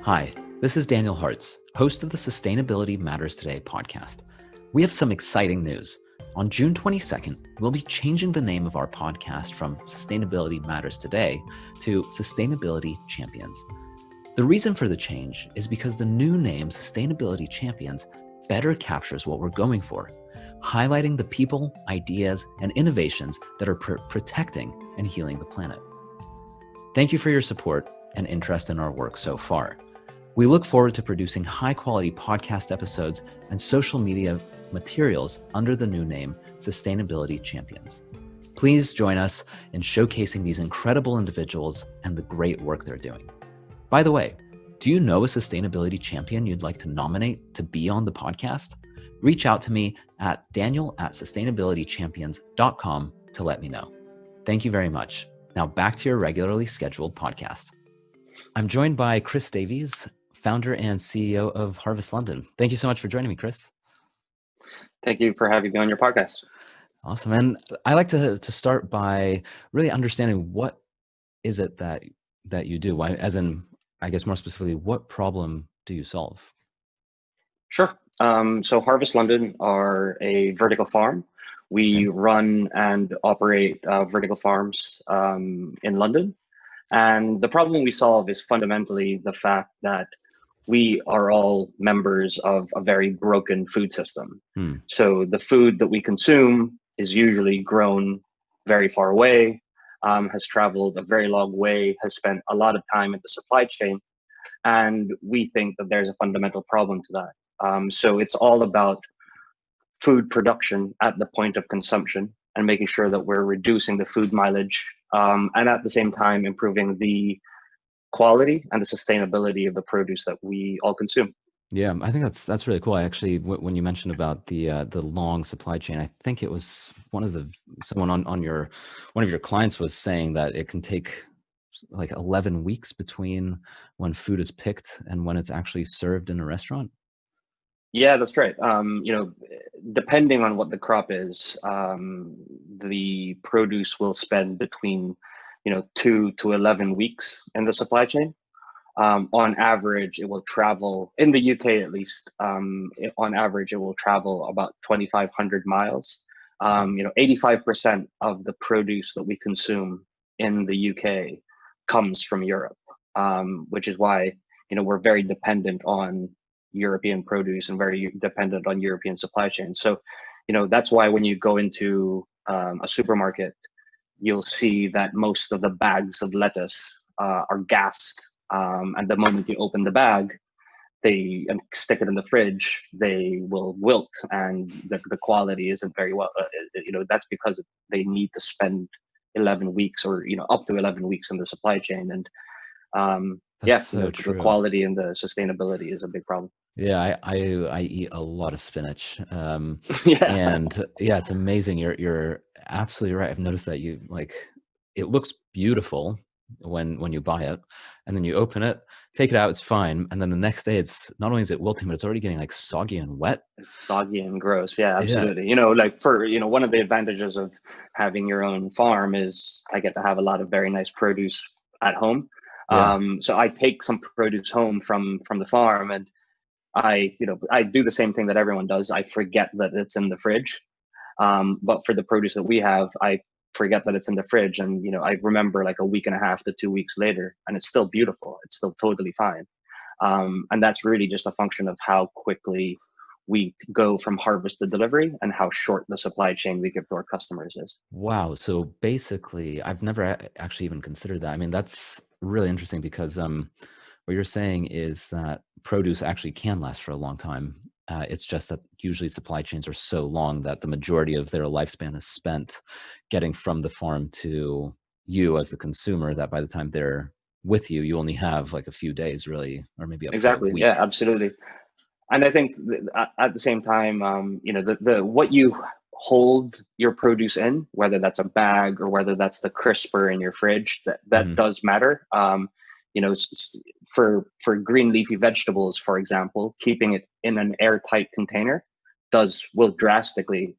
Hi, this is Daniel Hartz, host of the Sustainability Matters Today podcast. We have some exciting news. On June 22nd, we'll be changing the name of our podcast from Sustainability Matters Today to Sustainability Champions. The reason for the change is because the new name Sustainability Champions better captures what we're going for, highlighting the people, ideas, and innovations that are protecting and healing the planet. Thank you for your support and interest in our work so far. We look forward to producing high-quality podcast episodes and social media materials under the new name Sustainability Champions. Please join us in showcasing these incredible individuals and the great work they're doing. By the way, do you know a sustainability champion you'd like to nominate to be on the podcast? Reach out to me at daniel@sustainabilitychampions.com to let me know. Thank you very much. Now back to your regularly scheduled podcast. I'm joined by Chris Davies, founder and CEO of Harvest London. Thank you so much for joining me, Chris. Thank you for having me on your podcast. Awesome. And I like to start by really understanding what is it that you do? Why, as in, I guess more specifically, what problem do you solve? Sure. So Harvest London are a vertical farm. We run and operate vertical farms in London. And the problem we solve is fundamentally the fact that we are all members of a very broken food system. So the food that we consume is usually grown very far away, has traveled a very long way, has spent a lot of time in the supply chain. And we think that there's a fundamental problem to that. So it's all about food production at the point of consumption and making sure that we're reducing the food mileage and at the same time improving the quality and the sustainability of the produce that we all consume. Yeah, I think that's really cool. I actually, when you mentioned about the long supply chain, I think it was someone on one of your clients was saying that it can take like 11 weeks between when food is picked and when it's actually served in a restaurant. Yeah, that's right. Depending on what the crop is, the produce will spend between 2 to 11 weeks in the supply chain. On average, it will travel in the UK at least. On average, it will travel about 2,500 miles. 85% of the produce that we consume in the UK comes from Europe, which is why we're very dependent on European produce and very dependent on European supply chains. So, that's why when you go into a supermarket, you'll see that most of the bags of lettuce are gassed. And the moment you open the bag, and stick it in the fridge, they will wilt, and the quality isn't very well. That's because they need to spend 11 weeks or up to 11 weeks in the supply chain, and the quality and the sustainability is a big problem. Yeah, I eat a lot of spinach, and yeah, it's amazing. You're absolutely right. I've noticed that it looks beautiful when you buy it, and then you open it, take it out, it's fine, and then the next day, it's not only is it wilting, but it's already getting like soggy and wet. It's soggy and gross. Yeah, absolutely. Yeah. One of the advantages of having your own farm is I get to have a lot of very nice produce at home. Yeah. So I take some produce home from the farm, and I do the same thing that everyone does. I forget that it's in the fridge. But for the produce that we have, I forget that it's in the fridge, and I remember like a week and a half to 2 weeks later, and it's still beautiful. It's still totally fine. And that's really just a function of how quickly we go from harvest to delivery and how short the supply chain we give to our customers is. Wow. So basically, I've never actually even considered that. I mean, that's really interesting because what you're saying is that produce actually can last for a long time. It's just that usually supply chains are so long that the majority of their lifespan is spent getting from the farm to you as the consumer, that by the time they're with you, you only have like a few days really, or maybe up to a week. Yeah, absolutely. And I think at the same time, the what you hold your produce in, whether that's a bag or whether that's the crisper in your fridge, that does matter. For green leafy vegetables, for example, keeping it in an airtight container will drastically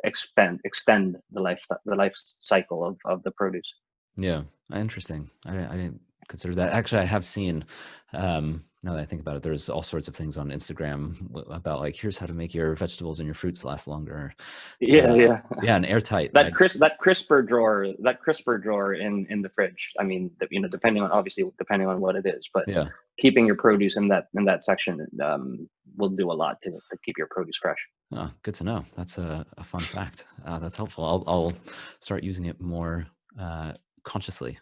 extend the life cycle of the produce. Yeah, interesting. I didn't consider that. Actually, I have seen, now that I think about it, there's all sorts of things on Instagram about like, here's how to make your vegetables and your fruits last longer. Yeah. Yeah, and airtight. That crisper drawer in the fridge. I mean, depending on what it is, but Yeah. keeping your produce in that section will do a lot to keep your produce fresh. Oh, good to know. That's a fun fact. That's helpful. I'll start using it more consciously.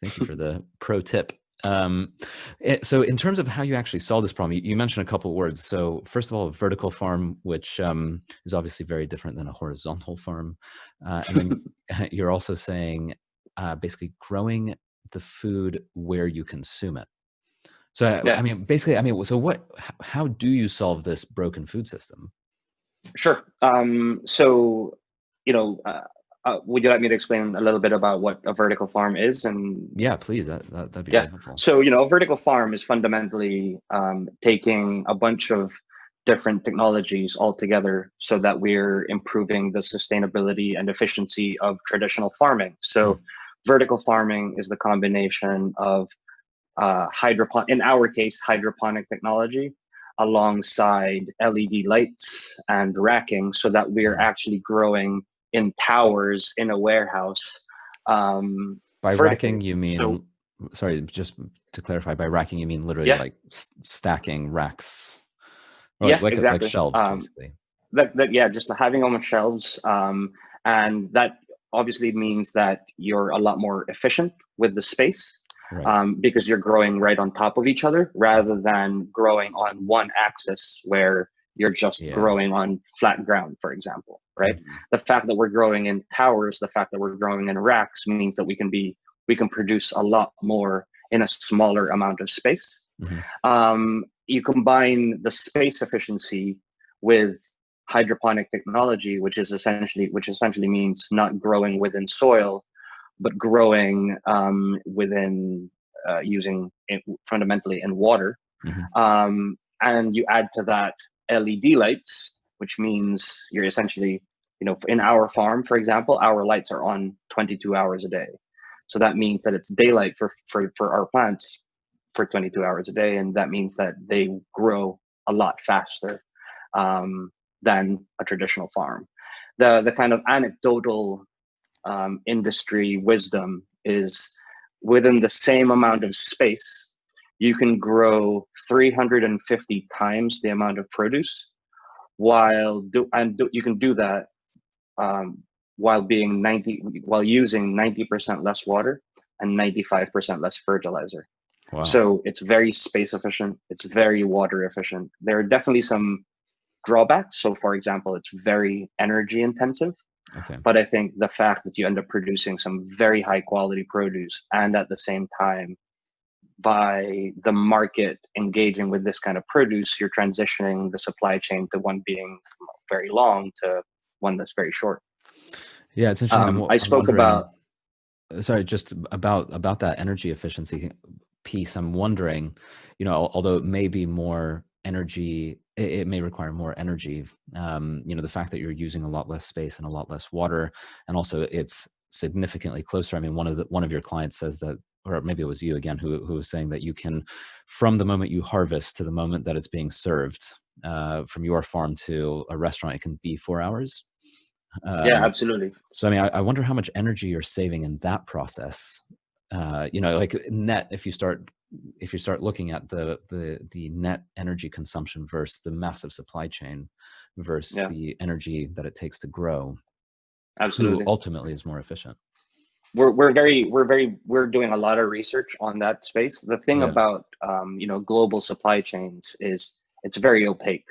Thank you for the pro tip. So in terms of how you actually solve this problem, you mentioned a couple of words. So first of all, a vertical farm, which is obviously very different than a horizontal farm. And then you're also saying basically growing the food where you consume it. So, Yeah. I mean, basically, so how do you solve this broken food system? Sure. So, would you like me to explain a little bit about what a vertical farm is? And Yeah, please. That'd be yeah, really helpful. so a vertical farm is fundamentally taking a bunch of different technologies all together so that we're improving the sustainability and efficiency of traditional farming. So, vertical farming is the combination of in our case, hydroponic technology alongside LED lights and racking so that we're actually growing in towers in a warehouse. By Vertically. racking, you mean, sorry, just to clarify, by racking, you mean literally Yeah. like stacking racks, or Yeah, like exactly. shelves, basically. Just having them on shelves. And that obviously means that you're a lot more efficient with the space. Right. Because you're growing right on top of each other rather than growing on one axis where you're just growing on flat ground, for example, right? The fact that we're growing in towers, the fact that we're growing in racks means that we can produce a lot more in a smaller amount of space. You combine the space efficiency with hydroponic technology, which essentially means not growing within soil, but growing within using it fundamentally in water. And you add to that LED lights, which means you're essentially, in our farm, for example, our lights are on 22 hours a day. So that means that it's daylight for our plants for 22 hours a day. And that means that they grow a lot faster than a traditional farm. The kind of anecdotal industry wisdom is within the same amount of space, you can grow 350 times the amount of produce you can do that while using 90% less water and 95% less fertilizer. Wow. So it's very space efficient. It's very water efficient. There are definitely some drawbacks. So for example, it's very energy intensive. Okay. But I think the fact that you end up producing some very high quality produce, and at the same time, by the market engaging with this kind of produce, you're transitioning the supply chain to one being very long to one that's very short. Yeah, it's interesting. I spoke about. Sorry, just about that energy efficiency piece. I'm wondering, although it may be more energy, it may require more energy. The fact that you're using a lot less space and a lot less water, and also it's significantly closer. I mean, one of your clients says that, or maybe it was you again, who was saying that you can, from the moment you harvest to the moment that it's being served, from your farm to a restaurant, it can be 4 hours. Yeah, absolutely. So, I mean, I wonder how much energy you're saving in that process. Like net, if you start looking at the net energy consumption versus the massive supply chain versus the energy that it takes to grow, absolutely, who ultimately is more efficient? We're doing a lot of research on that space. The thing about global supply chains is it's very opaque.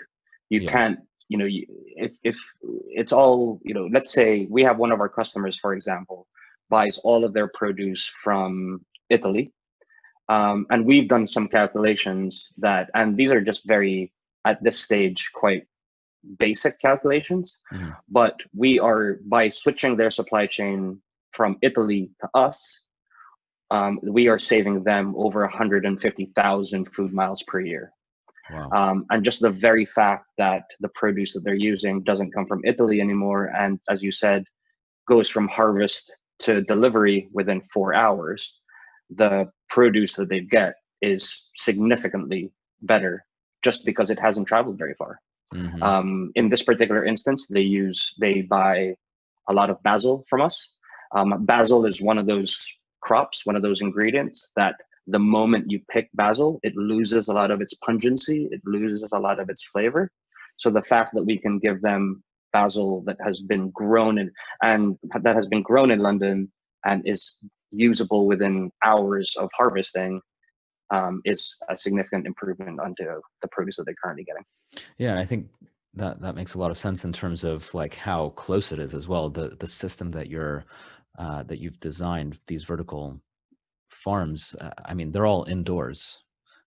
You can't, if it's all, let's say we have one of our customers, for example, buys all of their produce from Italy. And we've done some calculations and these are just very, at this stage, quite basic calculations, but by switching their supply chain from Italy to us, we are saving them over 150,000 food miles per year. Wow. And just the very fact that the produce that they're using doesn't come from Italy anymore, and as you said, goes from harvest to delivery within 4 hours, the produce that they get is significantly better just because it hasn't traveled very far. Mm-hmm. In this particular instance, they buy a lot of basil from us. Basil is one of those crops, one of those ingredients that the moment you pick basil, it loses a lot of its pungency, it loses a lot of its flavor. So the fact that we can give them basil that has been grown in London and is usable within hours of harvesting is a significant improvement onto the produce that they're currently getting. Yeah, and I think that makes a lot of sense in terms of like how close it is as well. The system that you've designed, these vertical farms, I mean, they're all indoors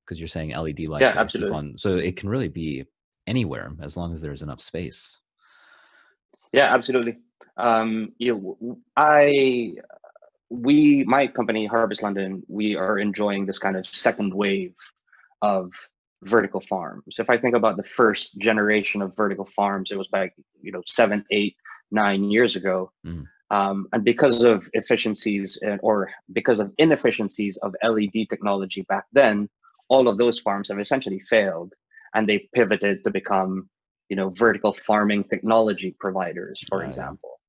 because you're saying LED lights Yeah, that you keep absolutely. on, so it can really be anywhere as long as there's enough space. Yeah, absolutely. My company, Harvest London, we are enjoying this kind of second wave of vertical farms. If I think about the first generation of vertical farms, it was back, 7, 8, 9 years ago. Mm. And because of or because of inefficiencies of LED technology back then, all of those farms have essentially failed, and they pivoted to become, vertical farming technology providers, for Yeah. example.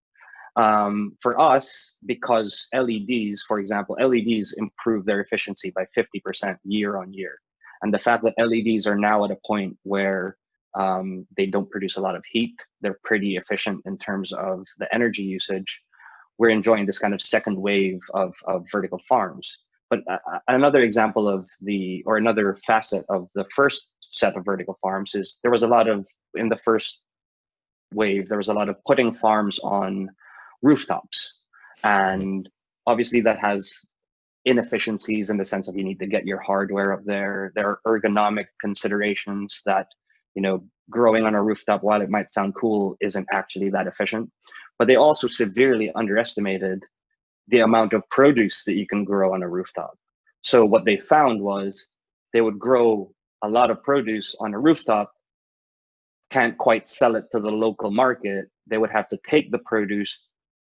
For us, because LEDs, for example, LEDs improve their efficiency by 50% year on year. And the fact that LEDs are now at a point where they don't produce a lot of heat, they're pretty efficient in terms of the energy usage, we're enjoying this kind of second wave of vertical farms. But another example or another facet of the first set of vertical farms is in the first wave, there was a lot of putting farms on rooftops. And obviously that has inefficiencies in the sense of you need to get your hardware up there. There are ergonomic considerations that, growing on a rooftop, while it might sound cool, isn't actually that efficient. But they also severely underestimated the amount of produce that you can grow on a rooftop. So what they found was they would grow a lot of produce on a rooftop, can't quite sell it to the local market. They would have to take the produce,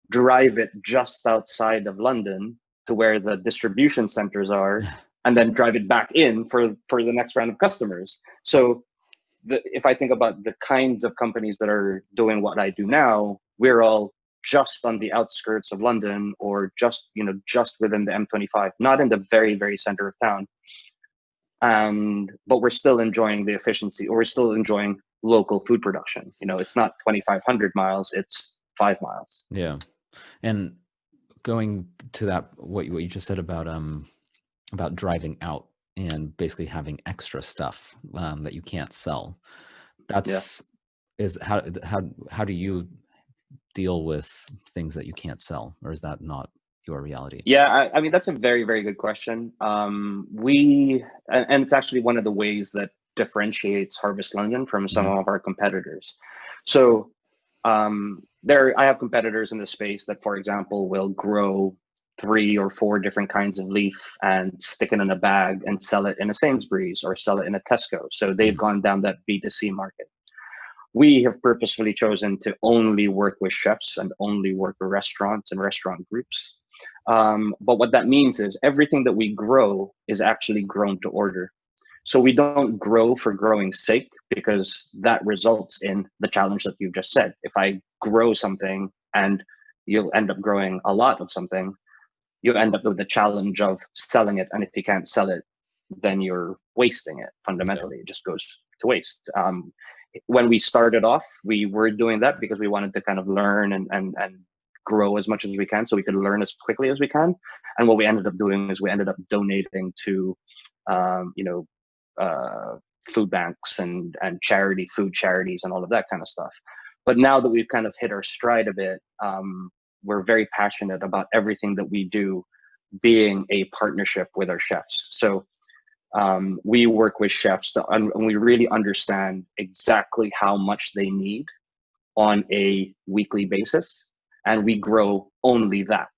drive it just outside of London to where the distribution centers are, and then drive it back in for the next round of customers. So if I think about the kinds of companies that are doing what I do now, we're all just on the outskirts of London, or just within the M25, not in the very, very center of town. But we're still enjoying the efficiency, or we're still enjoying local food production. It's not 2,500 miles, it's 5 miles. Yeah. And going to that, what you just said about driving out and basically having extra stuff that you can't sell. Yeah. Is how do you deal with things that you can't sell, or is that not your reality? Yeah, I mean, that's a very, very good question. And it's actually one of the ways that differentiates Harvest London from some Mhm. of our competitors. So I have competitors in the space that, for example, will grow 3 or 4 different kinds of leaf and stick it in a bag and sell it in a Sainsbury's or sell it in a Tesco. So they've gone down that B2C market. We have purposefully chosen to only work with chefs and only work with restaurants and restaurant groups. But what that means is everything that we grow is actually grown to order. So we don't grow for growing's sake, because that results in the challenge that you've just said. If I grow something and you'll end up growing a lot of something, you end up with the challenge of selling it. And if you can't sell it, then you're wasting it. Yeah. Fundamentally, it just goes to waste. When we started off, we were doing that because we wanted to kind of learn and grow as much as we can, so we could learn as quickly as we can. And what we ended up doing is we ended up donating to, food banks and food charities and all of that kind of stuff. But now that we've kind of hit our stride a bit, we're very passionate about everything that we do being a partnership with our chefs. So we work with chefs and we really understand exactly how much they need on a weekly basis, and we grow only that.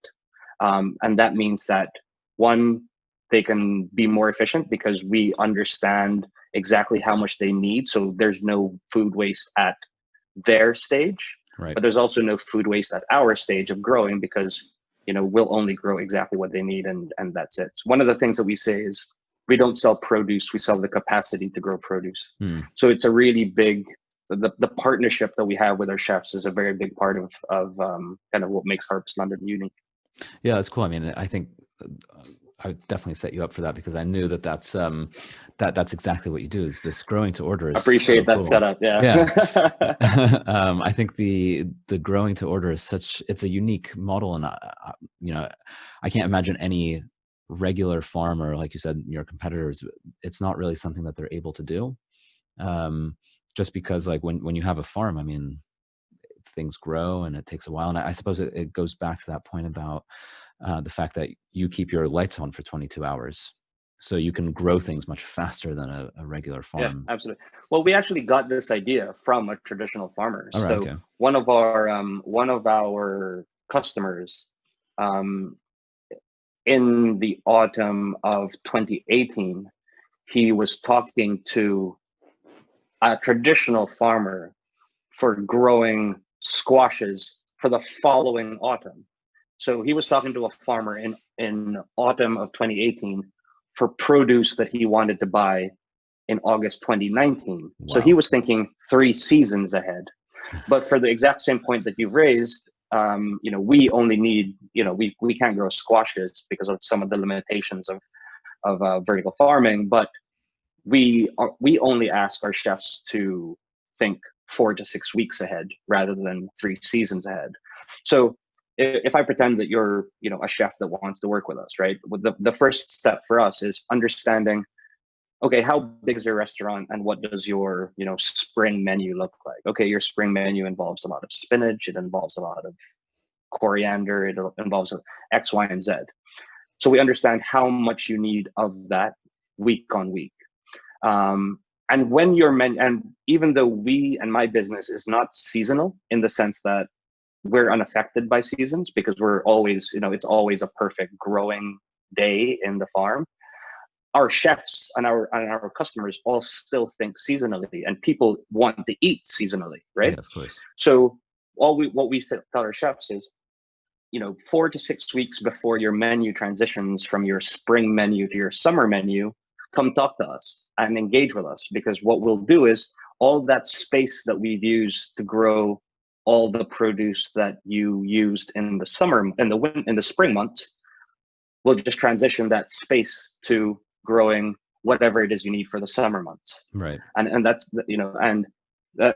And that means that, one, they can be more efficient because we understand exactly how much they need. So there's no food waste at their stage, Right. but there's also no food waste at our stage of growing, because we'll only grow exactly what they need, and that's it. So one of the things that we say is we don't sell produce, we sell the capacity to grow produce. So it's a really big, the partnership that we have with our chefs is a very big part of kind of what makes Harvest London unique. Yeah, that's cool. I mean, I think I would definitely set you up for that, because I knew that's exactly what you do, is this growing to order. Appreciate so that cool. setup. Yeah. I think the growing to order is it's a unique model, and I can't imagine any regular farmer, like you said, your competitors, it's not really something that they're able to do. Just because, like, when you have a farm, I mean, things grow and it takes a while. And I suppose it goes back to that point about the fact that you keep your lights on for 22 hours. So you can grow things much faster than a regular farm. Yeah, absolutely. Well, we actually got this idea from a traditional farmer. All right, So okay. one of our customers, in the autumn of 2018, he was talking to a traditional farmer for growing squashes for the following autumn. So he was talking to a farmer in autumn of 2018 for produce that he wanted to buy in August 2019. Wow. So he was thinking 3 seasons ahead. But for the exact same point that you've raised, we only need, we can't grow squashes because of some of the limitations of vertical farming, but we only ask our chefs to think 4 to 6 weeks ahead rather than 3 seasons ahead. So if I pretend that you're, a chef that wants to work with us, right? The first step for us is understanding, okay, how big is your restaurant and what does your, spring menu look like? Okay, your spring menu involves a lot of spinach, it involves a lot of coriander, it involves X, Y, and Z. So we understand how much you need of that week on week. And when your menu, and even though my business is not seasonal in the sense that we're unaffected by seasons, because we're always, it's always a perfect growing day in the farm. Our chefs and our customers all still think seasonally, and people want to eat seasonally, right? Yeah, of course. So what we tell our chefs is, 4 to 6 weeks before your menu transitions from your spring menu to your summer menu, come talk to us and engage with us, because what we'll do is all that space that we've used to grow all the produce that you used in the summer, in the spring months, we'll just transition that space to growing whatever it is you need for the summer months. Right. And that's, and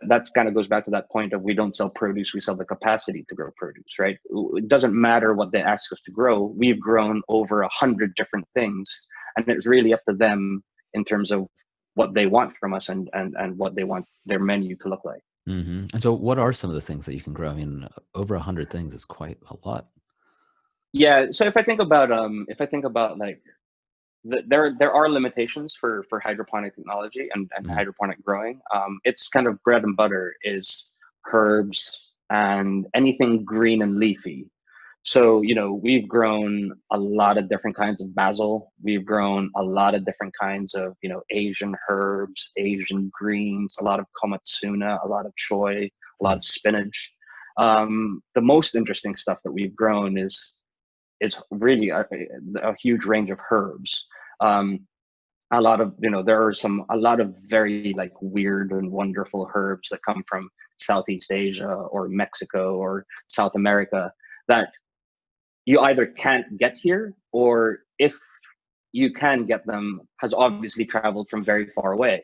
that's kind of goes back to that point of we don't sell produce, we sell the capacity to grow produce, right? It doesn't matter what they ask us to grow. We've grown over 100 different things, and it's really up to them in terms of what they want from us and what they want their menu to look like. Mm-hmm. And so what are some of the things that you can grow? I mean, over 100 things is quite a lot. Yeah. So if I think about like, there are limitations for hydroponic technology and hydroponic growing. It's kind of bread and butter is herbs and anything green and leafy. So, we've grown a lot of different kinds of basil. We've grown a lot of different kinds of, Asian herbs, Asian greens, a lot of komatsuna, a lot of choy, a lot of spinach. The most interesting stuff that we've grown is really a huge range of herbs. A lot of, there are a lot of very like weird and wonderful herbs that come from Southeast Asia or Mexico or South America that you either can't get here, or if you can get them, has obviously traveled from very far away.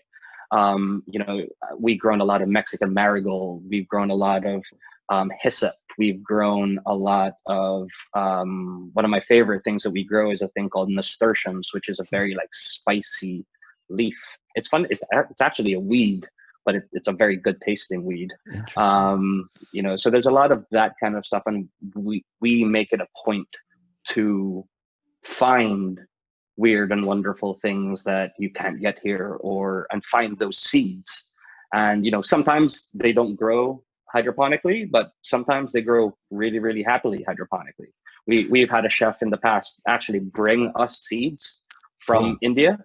We've grown a lot of Mexican marigold. We've grown a lot of hyssop. We've grown a lot of one of my favorite things that we grow is a thing called Nasturtiums, which is a very like spicy leaf. It's fun. It's actually a weed, but it's a very good tasting weed. So there's a lot of that kind of stuff, and we make it a point to find weird and wonderful things that you can't get here, and find those seeds. And sometimes they don't grow hydroponically, but sometimes they grow really, really happily hydroponically. We've had a chef in the past actually bring us seeds from India,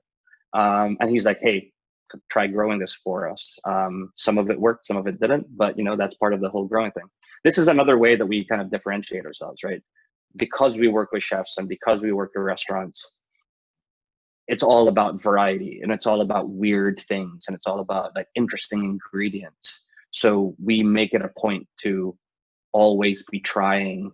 and he's like, hey, try growing this for us. Some of it worked, some of it didn't, but that's part of the whole growing thing. This is another way that we kind of differentiate ourselves, right? Because we work with chefs and because we work in restaurants, it's all about variety and it's all about weird things and it's all about like interesting ingredients. So we make it a point to always be trying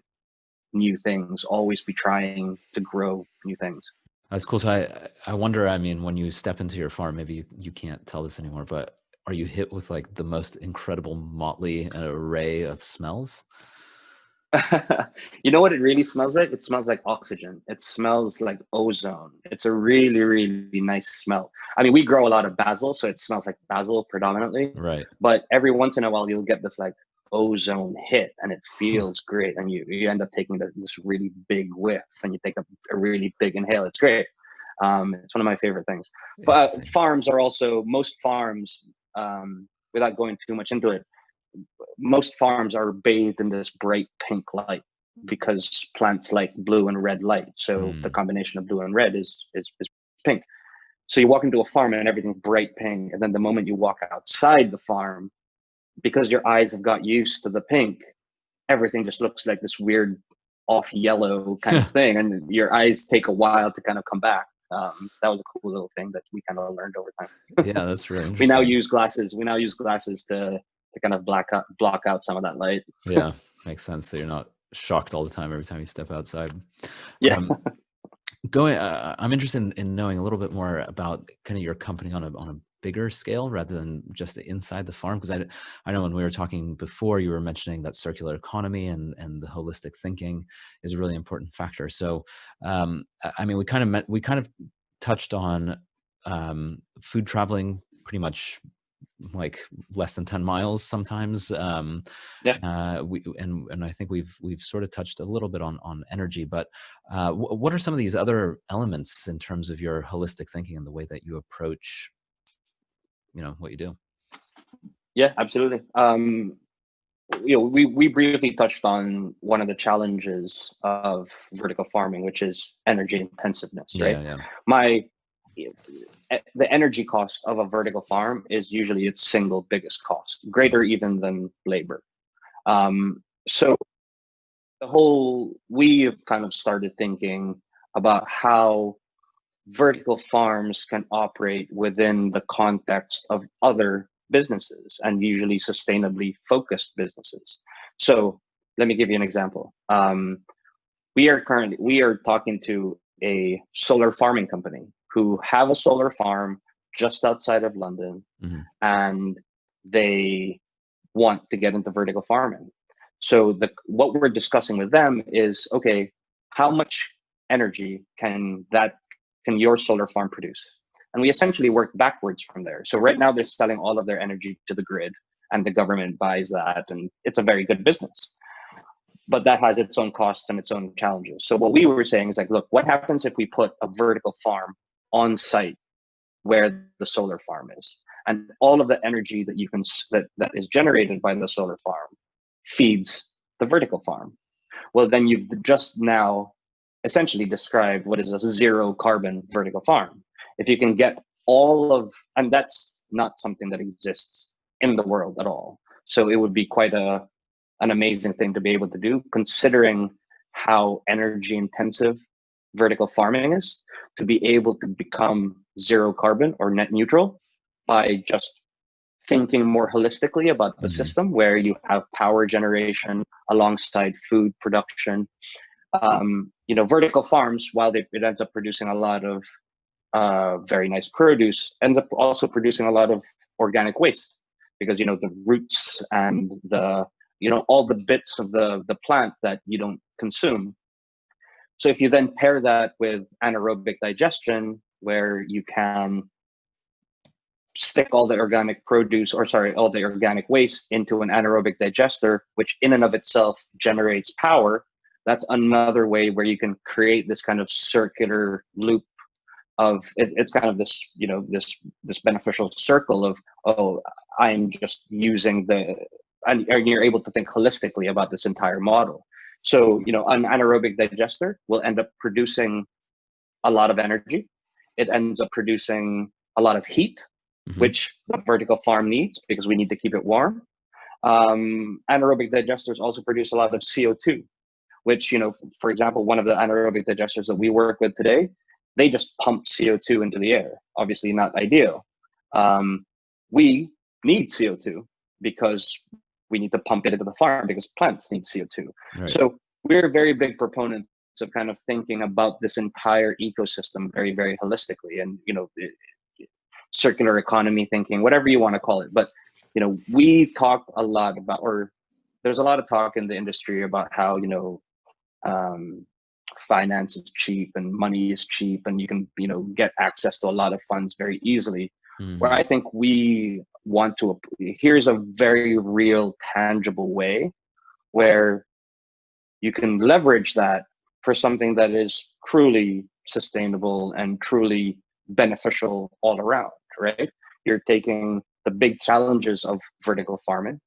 new things, always be trying to grow new things. That's cool. So I wonder, I mean, when you step into your farm, maybe you can't tell this anymore, but are you hit with like the most incredible motley array of smells? You know what it really smells like? It smells like oxygen. It smells like ozone. It's a really, really nice smell. I mean, we grow a lot of basil, so it smells like basil predominantly. Right. But every once in a while, you'll get this like ozone hit, and it feels great. And you end up taking this really big whiff, and you take a really big inhale. It's great. It's one of my favorite things. But farms are also, most farms, without going too much into it, most farms are bathed in this bright pink light because plants like blue and red light. So the combination of blue and red is pink. So you walk into a farm and everything's bright pink. And then the moment you walk outside the farm, because your eyes have got used to the pink, everything just looks like this weird off yellow kind of thing. And your eyes take a while to kind of come back. That was a cool little thing that we kind of learned over time. Yeah, that's really interesting. We now use glasses to kind of block out some of that light. Yeah, makes sense. So you're not shocked all the time every time you step outside. Yeah. I'm interested in knowing a little bit more about kind of your company on a bigger scale rather than just inside the farm, because I know when we were talking before, you were mentioning that circular economy and the holistic thinking is a really important factor. So I mean, we kind of touched on food traveling pretty much like less than 10 miles sometimes. Yeah. And I think we've sort of touched a little bit on energy, but what are some of these other elements in terms of your holistic thinking and the way that you approach, what you do? Yeah, absolutely. We briefly touched on one of the challenges of vertical farming, which is energy intensiveness, right? Yeah. The energy cost of a vertical farm is usually its single biggest cost, greater even than labor. So we have kind of started thinking about how vertical farms can operate within the context of other businesses and usually sustainably focused businesses. So let me give you an example. We are talking to a solar farming company who have a solar farm just outside of London, and they want to get into vertical farming. So what we're discussing with them is, okay, how much energy can your solar farm produce? And we essentially work backwards from there. So right now they're selling all of their energy to the grid and the government buys that, and it's a very good business. But that has its own costs and its own challenges. So what we were saying is like, look, what happens if we put a vertical farm on site where the solar farm is? And all of the energy that is generated by the solar farm feeds the vertical farm. Well, then you've just now essentially described what is a zero carbon vertical farm. If you can get and that's not something that exists in the world at all. So it would be quite an amazing thing to be able to do, considering how energy intensive vertical farming is, to be able to become zero carbon or net neutral by just thinking more holistically about the system, where you have power generation alongside food production. Vertical farms, while it ends up producing a lot of very nice produce, ends up also producing a lot of organic waste, because the roots and all the bits of the plant that you don't consume. So if you then pair that with anaerobic digestion, where you can stick all the organic waste into an anaerobic digester, which in and of itself generates power, that's another way where you can create this kind of circular loop of it's kind of this this beneficial circle of, oh, I'm just using and you're able to think holistically about this entire model. So an anaerobic digester will end up producing a lot of energy. It ends up producing a lot of heat, Hmm. which the vertical farm needs because we need to keep it warm. Anaerobic digesters also produce a lot of CO2, which, for example, one of the anaerobic digesters that we work with today, they just pump CO2 into the air. Obviously not ideal. We need CO2 because we need to pump it into the farm because plants need CO2. Right. So we're very big proponents of kind of thinking about this entire ecosystem very, very holistically, and circular economy thinking, whatever you want to call it. But we talk a lot about, or there's a lot of talk in the industry about how um, finance is cheap and money is cheap, and you can get access to a lot of funds very easily. Where Hmm. I think we want to, here's a very real, tangible way where you can leverage that for something that is truly sustainable and truly beneficial all around, right? You're taking the big challenges of vertical farming,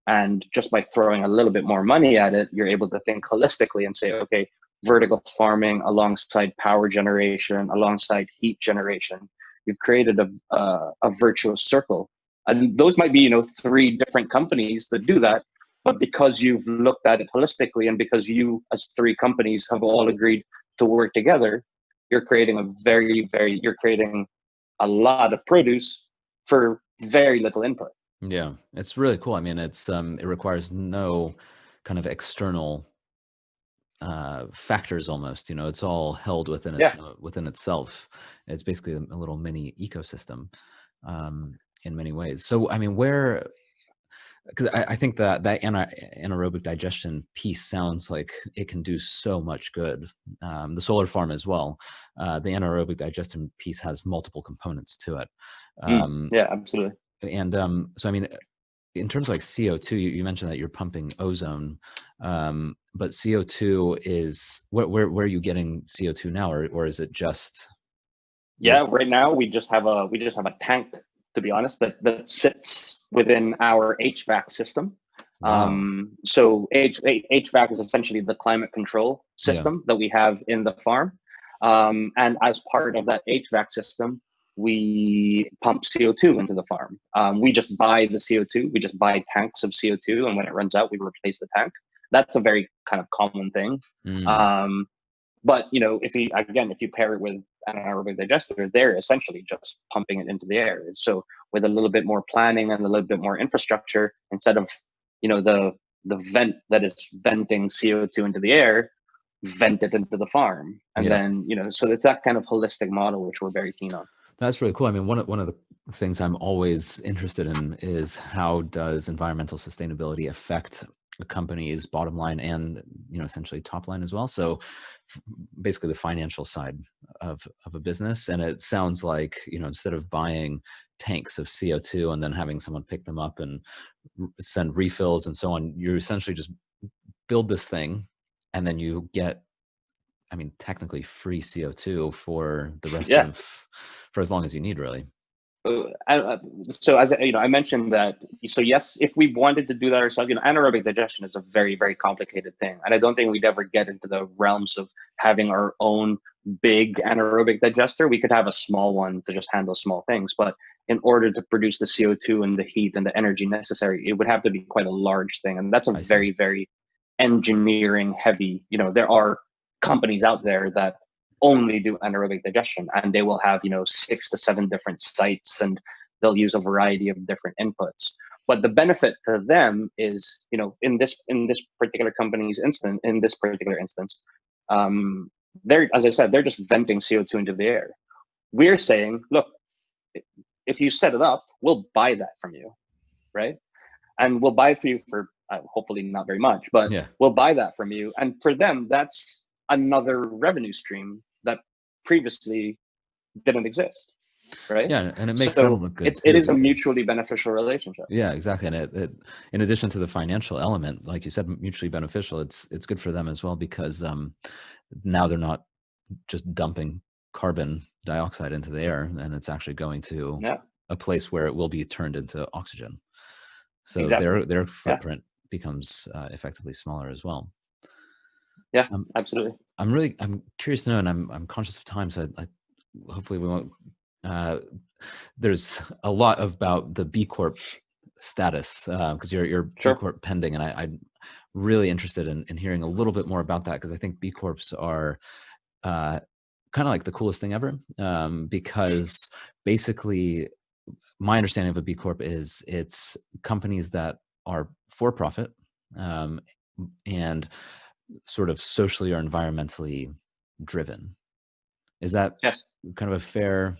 and just by throwing a little bit more money at it, you're able to think holistically and say, okay, vertical farming alongside power generation, alongside heat generation, you've created a virtuous circle. And those might be, three different companies that do that. But because you've looked at it holistically, and because you, as three companies, have all agreed to work together, you're creating you're creating a lot of produce for very little input. Yeah, it's really cool. I mean, it requires no kind of external factors almost. It's all held Yeah. within itself. It's basically a little mini ecosystem in many ways. So, I mean, because I think that anaerobic digestion piece sounds like it can do so much good. The solar farm as well. The anaerobic digestion piece has multiple components to it. Yeah, absolutely. And so, I mean, in terms of like CO2, you mentioned that you're pumping ozone, but CO2 is where are you getting CO2 now, or is it just you're Yeah, right now we just have a tank, to be honest, that sits within our HVAC system. wow, So HVAC is essentially the climate control yeah, system that we have in the farm. And as part of that HVAC system, we pump CO2 into the farm. We just buy the CO2. We just buy tanks of CO2, and when it runs out, we replace the tank. That's a very kind of common thing. mm, Um, but if you pair it with an anaerobic digester, they're essentially just pumping it into the air. So with a little bit more planning and a little bit more infrastructure, instead of the vent that is venting CO2 into the air, vent it into the farm, and yeah. then so it's that kind of holistic model which we're very keen on. That's really cool. I mean, one of the things I'm always interested in is how does environmental sustainability affect a company's bottom line and essentially top line as well. So basically the financial side of a business. And it sounds like instead of buying tanks of CO2 and then having someone pick them up and send refills and so on, you essentially just build this thing and then you get, I mean, technically free CO2 for the rest Yeah. of, for as long as you need, really. So as I mentioned that. So yes, if we wanted to do that ourselves, anaerobic digestion is a very, very complicated thing, and I don't think we'd ever get into the realms of having our own big anaerobic digester. We could have a small one to just handle small things, but in order to produce the CO2 and the heat and the energy necessary, it would have to be quite a large thing, and that's a I see. very, very engineering heavy. There are companies out there that only do anaerobic digestion, and they will have 6 to 7 different sites, and they'll use a variety of different inputs. But the benefit to them is, in this particular company's instance, in this particular instance, they're, as I said, they're just venting CO2 into the air. We're saying, look, if you set it up, we'll buy that from you, right? And we'll buy it for you for hopefully not very much, but Yeah. we'll buy that from you. And for them, that's another revenue stream that previously didn't exist, right? Yeah. And it makes them So look good it too, is a because mutually beneficial relationship. yeah, exactly. And it in addition to the financial element, like you said, mutually beneficial, it's good for them as well, because now they're not just dumping carbon dioxide into the air, and it's actually going to Yeah, a place where it will be turned into oxygen. So exactly. their Yeah, footprint becomes effectively smaller as well. yeah, Um, absolutely. I'm curious to know, and I'm conscious of time, so hopefully we won't there's a lot about the B Corp status because you're B Sure. Corp pending, and I'm really interested in hearing a little bit more about that because I think B Corps are kind of like the coolest thing ever because basically my understanding of a B Corp is it's companies that are for profit and sort of socially or environmentally driven. Is that Yes. kind of a fair?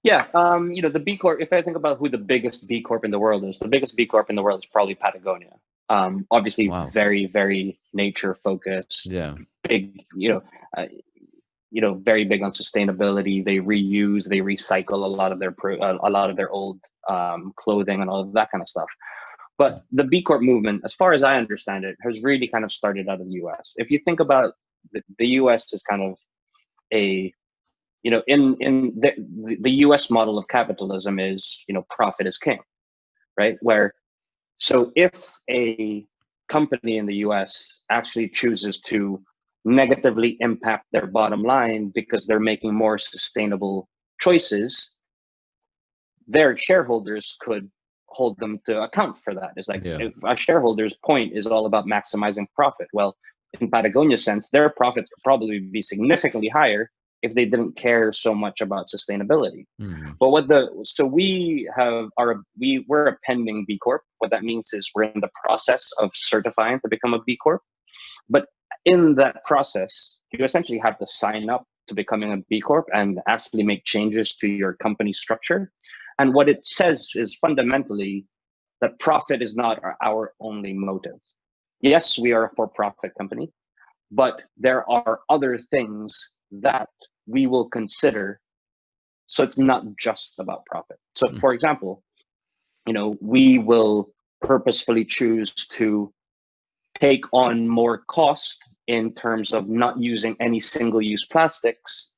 Yeah. The B Corp, if I think about who the biggest B Corp in the world is, the biggest B Corp in the world is probably Patagonia. Obviously Wow. very, very nature focused, Yeah. big, very big on sustainability. They reuse, they recycle a lot of their old clothing and all of that kind of stuff. But the B Corp movement, as far as I understand it, has really kind of started out of the US. If you think about the US is kind of a, in the US model of capitalism is, profit is king, right? So if a company in the US actually chooses to negatively impact their bottom line because they're making more sustainable choices, their shareholders could hold them to account for that. It's like Yeah. if a shareholder's point is all about maximizing profit. Well, in Patagonia's sense, their profit could probably be significantly higher if they didn't care so much about sustainability. Mm-hmm. But so we're a pending B Corp. What that means is we're in the process of certifying to become a B Corp. But in that process, you essentially have to sign up to becoming a B Corp and actually make changes to your company structure. And what it says is fundamentally that profit is not our only motive. Yes, we are a for-profit company, but there are other things that we will consider. So it's not just about profit. So, for example, we will purposefully choose to take on more cost in terms of not using any single-use plastics.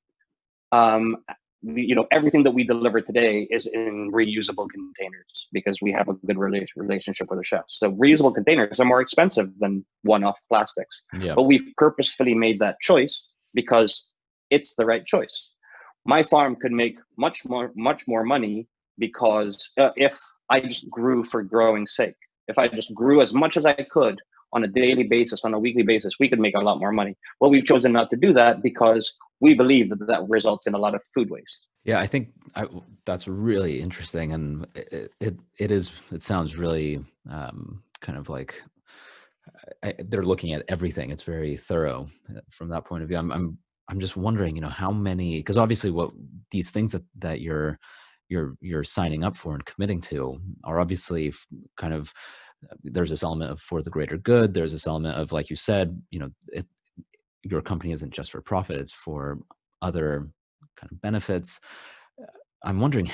Everything that we deliver today is in reusable containers because we have a good relationship with the chefs. So reusable containers are more expensive than one-off plastics. Yeah. But we've purposefully made that choice because it's the right choice. My farm could make much more money because if I just grew for growing sake, if I just grew as much as I could on a daily basis, on a weekly basis, we could make a lot more money. Well, we've chosen not to do that because we believe that results in a lot of food waste. Yeah, I think that's really interesting, and it sounds really kind of like they're looking at everything. It's very thorough from that point of view. I'm just wondering, how many, because obviously what these things that you're signing up for and committing to are obviously kind of, there's this element of for the greater good. There's this element of, like you said, your company isn't just for profit, it's for other kind of benefits. I'm wondering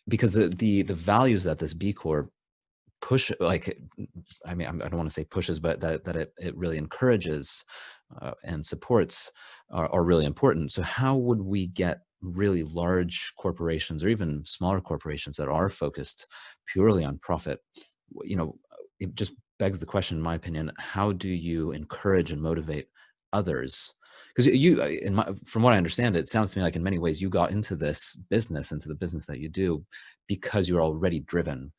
because the values that this B Corp push, like, I mean, I don't want to say pushes, but that it really encourages and supports are really important. So how would we get really large corporations or even smaller corporations that are focused purely on profit? It just begs the question, in my opinion, how do you encourage and motivate others? Because from what I understand, it sounds to me like in many ways you got into the business that you do because you're already driven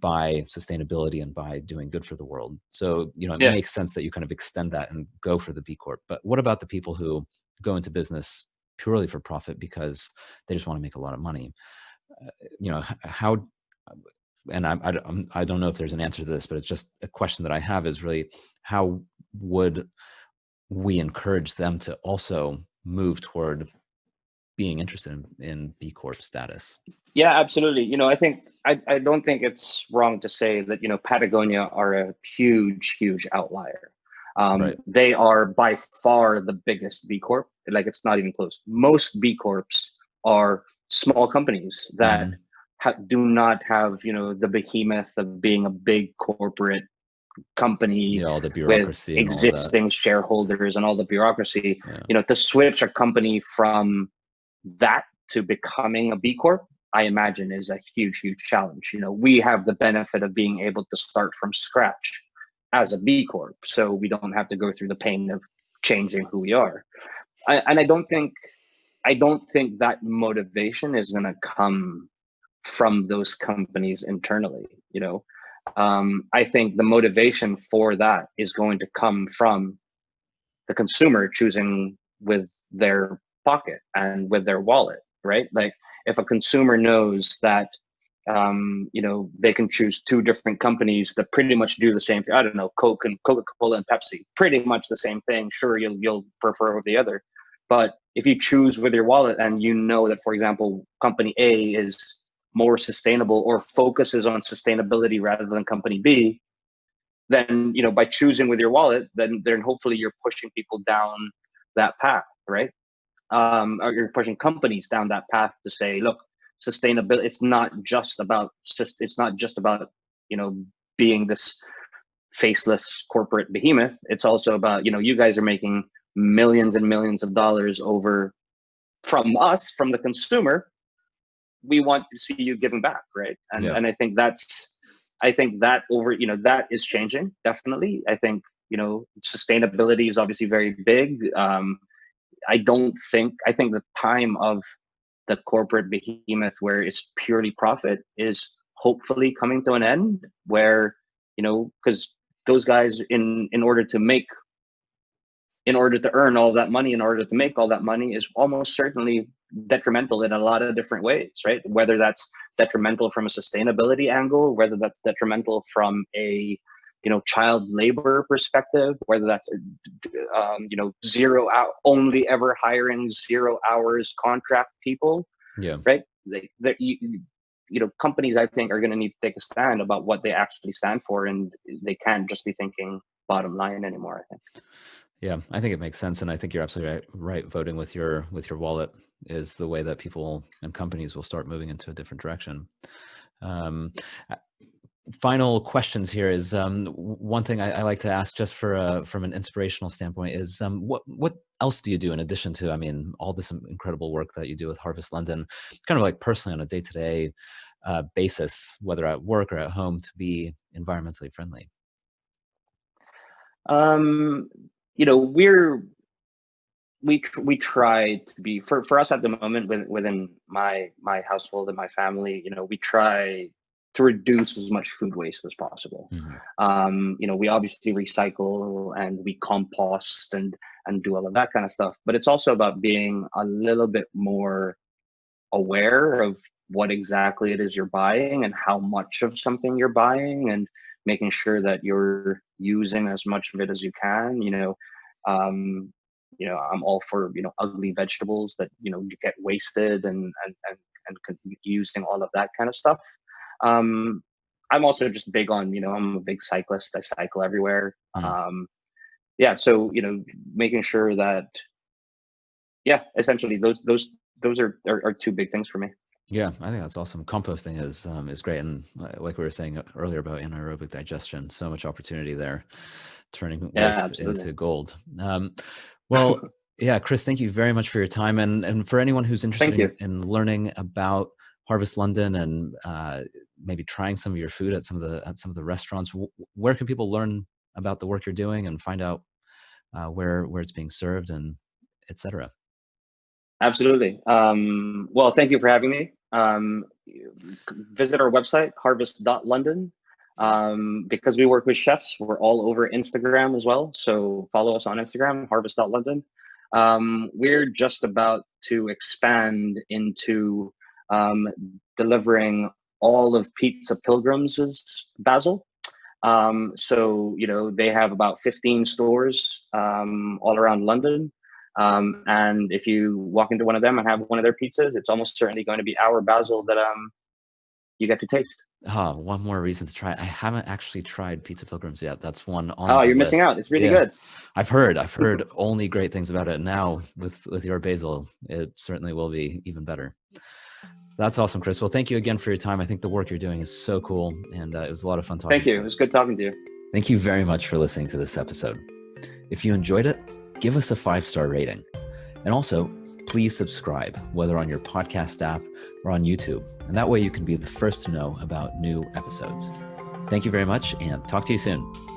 by sustainability and by doing good for the world. So, it makes sense that you kind of extend that and go for the B Corp. But what about the people who go into business purely for profit because they just want to make a lot of money? How, and I don't know if there's an answer to this, but it's just a question that I have is really, how would we encourage them to also move toward being interested in B Corp status? Yeah, absolutely. I don't think it's wrong to say that, Patagonia are a huge, huge outlier. Right. They are by far the biggest B Corp. Like, it's not even close. Most B Corps are small companies that do not have, the behemoth of being a big corporate company All the with bureaucracy and all of that. existing shareholders and all the bureaucracy. Yeah. To switch a company from that to becoming a B Corp, I imagine is a huge, huge challenge. We have the benefit of being able to start from scratch as a B Corp, so we don't have to go through the pain of changing who we are. I don't think I don't think that motivation is going to come from those companies internally. I think the motivation for that is going to come from the consumer choosing with their pocket and with their wallet, right? Like if a consumer knows that they can choose two different companies that pretty much do the same thing. I don't know, Coca-Cola and Pepsi, pretty much the same thing. Sure, you'll prefer over the other, but if you choose with your wallet and you know that, for example, company A is more sustainable or focuses on sustainability rather than company B, then by choosing with your wallet, then hopefully you're pushing people down that path, right? Or you're pushing companies down that path to say, look, sustainability, it's not just about being this faceless corporate behemoth. It's also about, you guys are making millions and millions of dollars over from us, from the consumer. We want to see you giving back, right? And I think that that is changing, definitely. I think sustainability is obviously very big. I think the time of the corporate behemoth where it's purely profit is hopefully coming to an end, where because those guys, in order to earn all that money, in order to make all that money, is almost certainly detrimental in a lot of different ways, right? Whether that's detrimental from a sustainability angle, whether that's detrimental from a child labor perspective, whether that's only ever hiring 0 hours contract people, right? Companies, I think, are going to need to take a stand about what they actually stand for, and they can't just be thinking bottom line anymore, I think. Yeah, I think it makes sense, and I think you're absolutely right. Voting with your wallet is the way that people and companies will start moving into a different direction. Final questions here is one thing I like to ask, just from an inspirational standpoint, is what else do you do in addition to, all this incredible work that you do with Harvest London, kind of like personally on a day-to-day basis, whether at work or at home, to be environmentally friendly? We try to be, for us at the moment, within my household and my family, we try to reduce as much food waste as possible. We obviously recycle and we compost and do all of that kind of stuff, but it's also about being a little bit more aware of what exactly it is you're buying and how much of something you're buying, and making sure that you're using as much of it as you can. I'm all for ugly vegetables that you get wasted, and using all of that kind of stuff. I'm also just big on, I'm a big cyclist. I cycle everywhere. So making sure that, essentially those are two big things for me. Yeah, I think that's awesome. Composting is great, and like we were saying earlier about anaerobic digestion, so much opportunity there, turning waste into gold. Well, yeah, Chris, thank you very much for your time, and for anyone who's interested in learning about Harvest London and maybe trying some of your food at some of the restaurants, where can people learn about the work you're doing and find out where it's being served, and etc.? Absolutely. Well, thank you for having me. Visit our website, harvest.london. Because we work with chefs, we're all over Instagram as well. So follow us on Instagram, harvest.london. We're just about to expand into delivering all of Pizza Pilgrim's basil. So, they have about 15 stores all around London. And if you walk into one of them and have one of their pizzas, it's almost certainly going to be our basil that you get to taste. One more reason to try it. I haven't actually tried Pizza Pilgrims yet. That's one on the you're list. Missing out. It's really good. I've heard only great things about it. Now with your basil, it certainly will be even better. That's awesome, Chris. Well, thank you again for your time. I think the work you're doing is so cool, and it was a lot of fun talking. Thank you. It was good talking to you. Thank you very much for listening to this episode. If you enjoyed it, give us a 5-star rating. And also, please subscribe, whether on your podcast app or on YouTube. And that way you can be the first to know about new episodes. Thank you very much, and talk to you soon.